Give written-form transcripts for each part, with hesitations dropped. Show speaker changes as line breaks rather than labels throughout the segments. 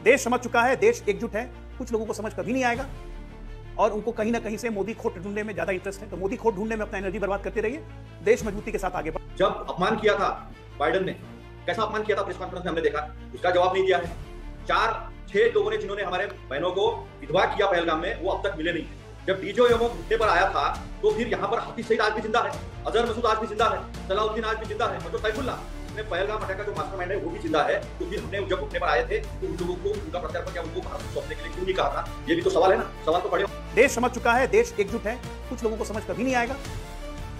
देश समझ चुका है, देश एकजुट है। कुछ लोगों को समझ कभी नहीं आएगा और उनको कहीं ना कहीं से मोदी खोट ढूंढने में ज्यादा इंटरेस्ट है, तो मोदी खोट ढूंढने में अपना एनर्जी बर्बाद करते रहिए, देश मजबूती के साथ आगे बढ़े।
जब अपमान किया था बाइडेन ने, कैसा अपमान किया था प्रेस कॉन्फ्रेंस में हमने देखा, उसका जवाब नहीं दिया है। 4-6 लोगों ने जिन्होंने हमारे बहनों को विधवा किया पहलगाम में, वो अब तक मिले नहीं। जब डीजीएमओ घुटने पर आया था तो फिर यहाँ पर हाफिज सईद आज भी जिंदा है, अजहर मसूद आज भी जिंदा है, सलाउद्दीन आज भी जिंदा है, और जो सैफुल्लाह पहलगाम अटैक का जो मास्टरमाइंड है वो भी जिंदा है। तो फिर हमने जब घुटने पर आए थे तो उन लोगों को उनका प्रत्यार्पण या उनको भारत को सौंपने के लिए क्यों नहीं कहा था? ये भी तो सवाल है ना, सवाल तो बड़े।
देश समझ चुका है, देश एकजुट है। कुछ लोगों को समझ कभी नहीं आएगा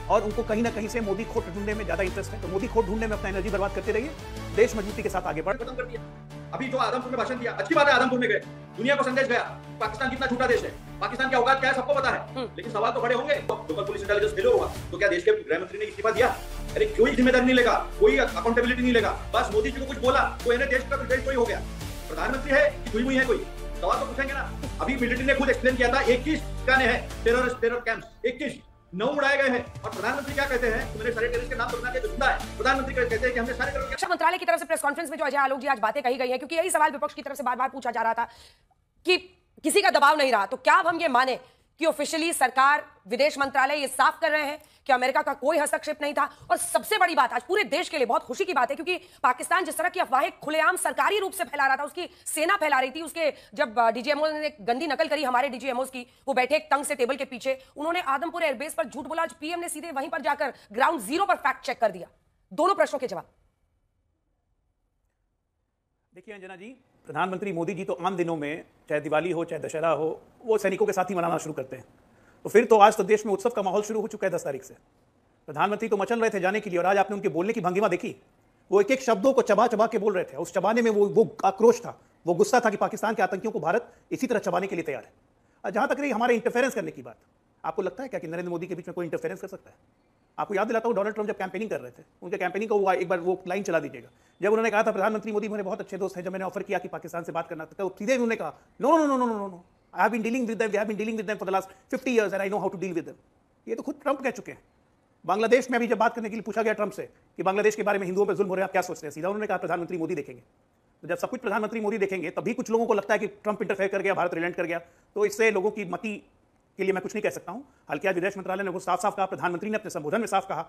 और उनको कहीं ना कहीं से मोदी खोट ढूंढने में ज्यादा इंटरेस्ट है, तो मोदी खोट ढूंढने में अपना एनर्जी बर्बाद करते रहिए, देश मजबूती के साथ आगे बढ़े।
खत्म कर दिया। अभी जो आदमपुर में भाषण दिया, अच्छी बात है, आदमपुर में गए, दुनिया को संदेश गया पाकिस्तान कितना छोटा देश है, पाकिस्तान की औकात क्या है सबको पता है। लेकिन सवाल तो बड़े होंगे। लोकल पुलिस इंटेलिजेंस फेल हुआ तो क्या देश के गृह मंत्री ने इस्तीफा दिया? अरे कोई जिम्मेदारी नहीं लेगा, कोई अकाउंटेबिलिटी नहीं लेगा, बस मोदी जी को कुछ बोला तो इन्हें देश का देश कोई हो गया। प्रधानमंत्री है कि हुई है कोई? सवाल तो पूछेंगे ना। अभी मिलिट्री ने खुद एक्सप्लेन किया था 21 ठिकाने हैं टेरर कैंप्स, 21 9 उड़ाए गए हैं, और प्रधानमंत्री क्या कहते हैं कि मैंने सारे टेररिस्ट के नाम बता दिए, जिंदा है। प्रधानमंत्री कहते हैं कि हमने सारे टेररिस्ट।
रक्षा मंत्रालय की तरफ से प्रेस कॉन्फ्रेंस में जो अजय आलोक जी आज बातें कही गई हैं, क्योंकि यही सवाल विपक्ष की तरफ से बार-बार पूछा जा रहा था कि किसी का दबाव नहीं रहा, तो क्या अब हम ये माने कि ऑफिशियली सरकार, विदेश मंत्रालय ये साफ कर रहे हैं कि अमेरिका का कोई हस्तक्षेप नहीं था? और सबसे बड़ी बात आज पूरे देश के लिए बहुत खुशी की बात है, क्योंकि पाकिस्तान जिस तरह की अफवाहें खुलेआम सरकारी रूप से फैला रहा था, उसकी सेना फैला रही थी, उसके जब डीजीएमओ ने गंदी नकल करी हमारे डीजीएमओस की, वो बैठे एक तंग से टेबल के पीछे, उन्होंने आदमपुर एयरबेस पर झूठ बोला, आज पीएम ने सीधे वहीं पर जाकर ग्राउंड जीरो पर फैक्ट चेक कर दिया। दोनों प्रश्नों के जवाब।
देखिए अंजना जी, प्रधानमंत्री मोदी जी तो आम दिनों में, चाहे दिवाली हो चाहे दशहरा हो, वो सैनिकों के साथ ही मनाना शुरू करते हैं। तो फिर तो आज तो देश में उत्सव का माहौल शुरू हो चुका है 10 तारीख से। प्रधानमंत्री तो मचल रहे थे जाने के लिए, और आज आपने उनके बोलने की भंगिमा देखी, वो एक एक शब्दों को चबा चबा के बोल रहे थे। उस चबाने में वो आक्रोश था, वो गुस्सा था कि पाकिस्तान के आतंकियों को भारत इसी तरह चबाने के लिए तैयार है। और जहां तक रही हमारे इंटरफेरेंस करने की बात, आपको लगता है क्या कि नरेंद्र मोदी के बीच में कोई इंटरफेरेंस कर सकता है? आपको याद दिलाता हूं, डोनाल्ड ट्रंप जब कैंपेनिंग कर रहे थे, उनके कैंपेनिंग को एक बार वो लाइन चला दीजिएगा, जब उन्होंने कहा था प्रधानमंत्री मोदी मेरे बहुत अच्छे दोस्त हैं, जब मैंने ऑफर किया कि पाकिस्तान से बात करना, तो सीधे उन्होंने कहा no no no no no no, I have been dealing with them, we have been dealing with them for the last 50 years and I know how to deal with them. ये तो खुद ट्रंप कह चुके हैं। बांग्लादेश में अभी जब बात करने के लिए पूछा गया ट्रंप से कि बांग्लादेश के बारे में हिंदुओं पर जुल्म हो रहा है, आप क्या सोचते हैं, सीधा उन्होंने कहा प्रधानमंत्री मोदी देखेंगे। तो जब सब कुछ प्रधानमंत्री मोदी देखेंगे, तभी कुछ लोगों को लगता है कि ट्रंप इंटरफेयर कर गया, भारत रिलेंट कर गया। तो इससे लोगों की मति के लिए मैं कुछ नहीं कह सकता हूं। हालांकि आज विदेश मंत्रालय ने वो साफ साफ कहा, प्रधानमंत्री ने अपने संबोधन में साफ कहा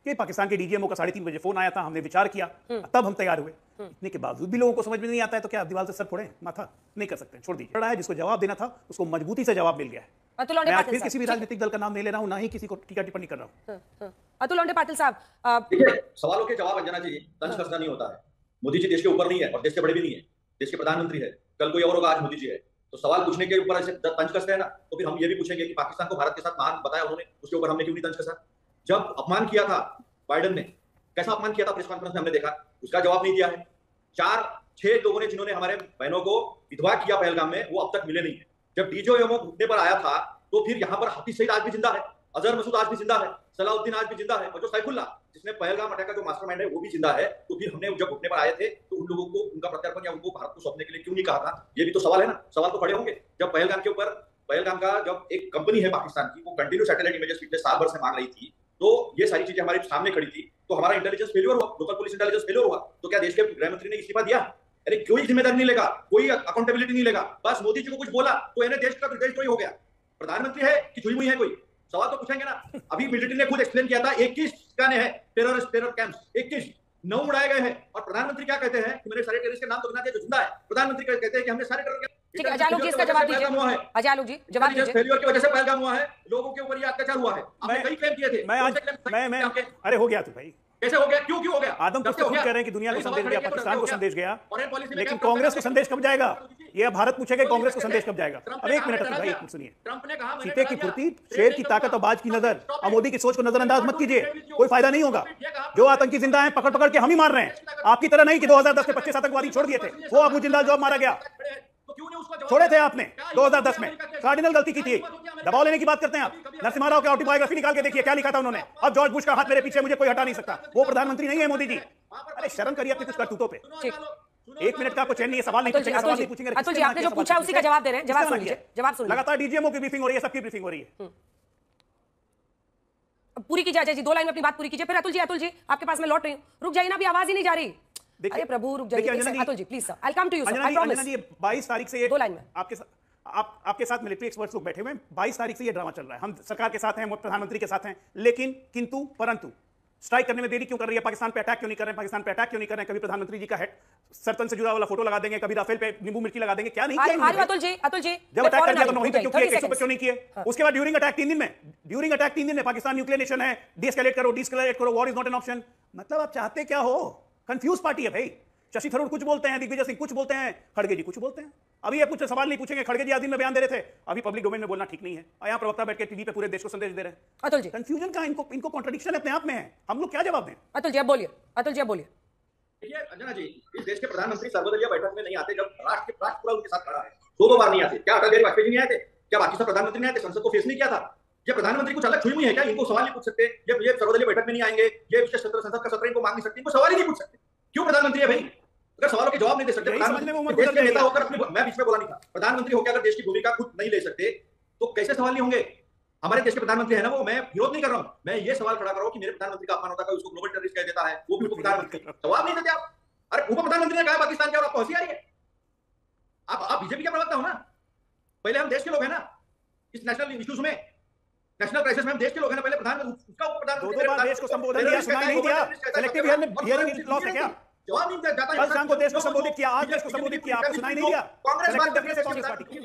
कि पाकिस्तान के डीजीएमओ का 3:30 बजे फोन आया था, हमने विचार किया, तब हम तैयार हुए। इतने के बावजूद भी लोगों को समझ में नहीं आता है, तो क्या दीवार से सर फोड़े माथा? नहीं कर सकते, छोड़ दीजिए। है जिसको जवाब देना था उसको मजबूती से जवाब मिल गया है। मैं आज फिर किसी भी राजनीतिक दल का नाम नहीं ले रहा हूं, ना ही किसी को टीका टिप्पणी कर रहा हूं।
अतुल लोंढे पाटिल साहब,
देखिए, सवालों के जवाब अंजना जी तंज कसना नहीं होता है। मोदी जी देश के ऊपर नहीं है और देश से बड़े भी नहीं है, देश के प्रधानमंत्री है, कल कोई और होगा, आज मोदी जी है। तो सवाल पूछने के ऊपर ऐसे तंज कसते हैं ना, तो फिर हम ये भी पूछेंगे कि पाकिस्तान को भारत के साथ महान बताया उन्होंने, उसके ऊपर हमने क्यों नहीं तंज कसा? जब अपमान किया था बाइडेन ने, कैसा अपमान किया था प्रेस कॉन्फ्रेंस में हमने देखा, उसका जवाब नहीं दिया है। 4-6 लोगों ने जिन्होंने हमारे बहनों को विधवा किया पहलगाम में, वो अब तक मिले नहीं है। जब डीजीएमओ घुटने पर आया था तो फिर यहाँ पर हाफिज सईद आज भी जिंदा है, अजहर मसूद आज भी जिंदा है, सलाउद्दीन आज भी जिंदा है, और जो सैफुल्लाह जिसने पहलगाम अटैक का जो मास्टरमाइंड है वो भी जिंदा है। तो फिर हमने जब घुटने पर आए थे तो उन लोगों को उनका प्रत्यार्पण या उनको भारत को सौंपने के लिए क्यों नहीं कहा था? ये भी तो सवाल है ना, सवाल तो बड़े होंगे। जब पहलगाम का जब एक कंपनी है पाकिस्तान की, वो कंटिन्यू सैटेलाइट इमेजेस पिछले साल भर से मांग रही थी, तो ये सारी चीजें हमारे सामने खड़ी थी, तो हमारा इंटेलिजेंस फेलियर हुआ, लोकल पुलिस इंटेलिजेंस फेलियर हुआ, तो क्या देश के गृह मंत्री ने इस्तीफा दिया? अरे कोई जिम्मेदारी नहीं लेगा, कोई अकाउंटेबिलिटी नहीं लेगा, बस मोदी जी को कुछ बोला तो इन्हें देश का देश कोई हो गया। प्रधानमंत्री है कि हुई है कोई? सवाल तो पूछेंगे ना। अभी मिलिट्री ने खुद एक्सप्लेन किया था 21 ठिकाने हैं टेरर कैंप्स, 21 9 उड़ाए गए हैं, और प्रधानमंत्री क्या कहते हैं कि मैंने सारे टेररिस्ट के नाम बता दिए, जो जिंदा है। प्रधानमंत्री कहते हैं कि हमने सारे टेरर
ठीक है, अजय आलोक जी इसका जवाब दीजिए। अजय आलोक जी जवाब दीजिए।
फेलियर की वजह से पहलगाम हुआ है, लोगों के ऊपर ये अत्याचार हुआ है, आपने कई क्लेम किए थे।
मैं अरे हो गया तू भाई,
कैसे हो गया, क्यों हो गया?
आदमपुर से खुद कह रहे हैं कि दुनिया को संदेश गया, पाकिस्तान को संदेश गया, लेकिन कांग्रेस को संदेश कब जाएगा? ये भारत पूछेगा कांग्रेस को संदेश कब जाएगा? अब एक मिनट भाई, एक मिनट सुनिए। चीते की फुर्ती, शेर की ताकत और बाज की नजर, और मोदी की सोच को नजरअंदाज मत कीजिए, कोई फायदा नहीं होगा। जो आतंकी जिंदा है पकड़ पकड़ के हम ही मार रहे हैं, आपकी तरह नहीं कि 2010 के 25 आतंकवादी छोड़ दिए थे, वो अबू जिंदाल जॉब मारा गया, छोड़े थे आपने 2010 में, कार्डिनल गलती की थी। दबाव लेने की बात करते हैं आप। नरसिम्हा राव की ऑटोबायोग्राफी निकाल के देखिए क्या लिखा था उन्होंने। अब जॉर्ज बुश का हाथ मेरे पीछे, मुझे कोई हटा नहीं सकता, वो प्रधानमंत्री नहीं है मोदी जी। अरे शर्म करिए अपनी कुछ करतूतों पे। एक मिनट का आपको चैन नहीं है, सवाल नहीं पूछेंगे, सवाल नहीं पूछेंगे।
अतुल जी आपने जो पूछा उसी का जवाब दे रहे हैं, जवाब सुन लीजिए, जवाब सुन लीजिए।
लगातार डीजीएमओ की ब्रीफिंग हो रही है, सबकी ब्रीफिंग हो रही है।
पूरी कीजिए अजय जी, 2 लाइन में अपनी बात पूरी कीजिए, फिर अतुल जी आपके पास मैं लौट रही हूं। रुक जाइए ना, अभी आवाज ही नहीं जा रही। अरे प्रभु रुक जाइए Atul ji please sir I come to you sir I
Anjana
promise
ji 22 तारीख से ये
2 लाइन में
आपके साथ मिलिट्री एक्सपर्ट्स लोग बैठे हुए हैं। 22 तारीख से ये ड्रामा चल रहा है। हम सरकार के साथ हैं, प्रधानमंत्री के साथ हैं, लेकिन किंतु परंतु स्ट्राइक करने में देरी क्यों कर रही है? पाकिस्तान पे अटैक क्यों नहीं कर रहे हैं? पाकिस्तान पे अटैक क्यों नहीं कर रहे हैं? कभी प्रधानमंत्री जी का हेड सर्तन से जुड़ा वाला फोटो लगा देंगे, कभी राफेल पे नींबू मिर्ची लगा देंगे। क्या नहीं किया
अतुल जी
जब अटैक कर दिया तो नोही पे क्यों किए, केसो पे क्यों नहीं किए? उसके बाद ड्यूरिंग अटैक 3 दिन में पाकिस्तान न्यूक्लियर नेशन है, डीएस्केलेट करो, war is not an option. मतलब आप चाहते क्या हो? कंफ्यूज पार्टी है भाई। शशि थरूर कुछ बोलते हैं, दिग्विजय सिंह कुछ बोलते हैं, खड़गे जी कुछ बोलते हैं। अभी ये कुछ सवाल नहीं पूछेंगे, खड़गे जी आज दिन में बयान दे रहे थे, अभी पब्लिक डोमेन में बोलना ठीक नहीं है, और यहाँ प्रवक्ता बैठ के टीवी पे पूरे देश को संदेश दे रहे हैं।
अतुल जी
कंफ्यूजन का इनको कॉन्ट्रडिक्शन अपने आप में है, हम लोग क्या जवाब दें?
अतुल जी अब बोलिए, अतुल जी अब बोलिए।
देखिए अंजना जी, इस देश के प्रधानमंत्री सर्वदलीय बैठक में नहीं आते जब राष्ट्र पूरा उनके साथ खड़ा है। 2 बार नहीं आते। क्या अटल बिहारी वाजपेयी नहीं आए थे? क्या बाकी सब प्रधानमंत्री नहीं आए थे? संसद को फेस नहीं किया था? ये प्रधानमंत्री कुछ अलग छुई हुई है क्या? इनको सवाल नहीं पूछ सकते? ये सर्वदलीय बैठक में नहीं आएंगे, ये विशेष सत्र संसद का सत्र इनको मांग नहीं सकते, इनको सवाल ही नहीं पूछ सकते। क्यों प्रधानमंत्री है भाई? अगर सवालों के जवाब नहीं दे सकते, देश के नेता होकर अपनी, मैं बीच में बोला नहीं था, प्रधानमंत्री होकर अगर देश की भूमिका खुद नहीं ले सकते तो कैसे सवाल नहीं होंगे? हमारे देश के प्रधानमंत्री है ना वो, मैं विरोध नहीं कर रहा हूं, मैं ये सवाल खड़ा कर रहा हूं कि मेरे प्रधानमंत्री का अपमान होता है, उसको ग्लोबल टेररिस्ट कह देता है, वो भी उनको प्रधानमंत्री जवाब नहीं देते आप। अरे उप प्रधानमंत्री ने कहा पाकिस्तान के और आपको हंसी आ रही है? आप बीजेपी के प्रवक्ता हो ना, पहले हम देश के लोग हैं ना, इस नेशनल इश्यूज में, नेशनल क्राइसिस में हम देश के लोग हैं ना, पहले प्रधानमंत्री उसका उप प्रधानमंत्री 2 बार देश को संबोधन दिया, सुनाई नहीं दिया। सेलेक्टिव हियरिंग लॉस है क्या?
जवाब नहीं जाता। कल शाम को देश को संबोधित किया, आज देश को संबोधित किया, आपको सुनाई नहीं दिया? कांग्रेस पार्टी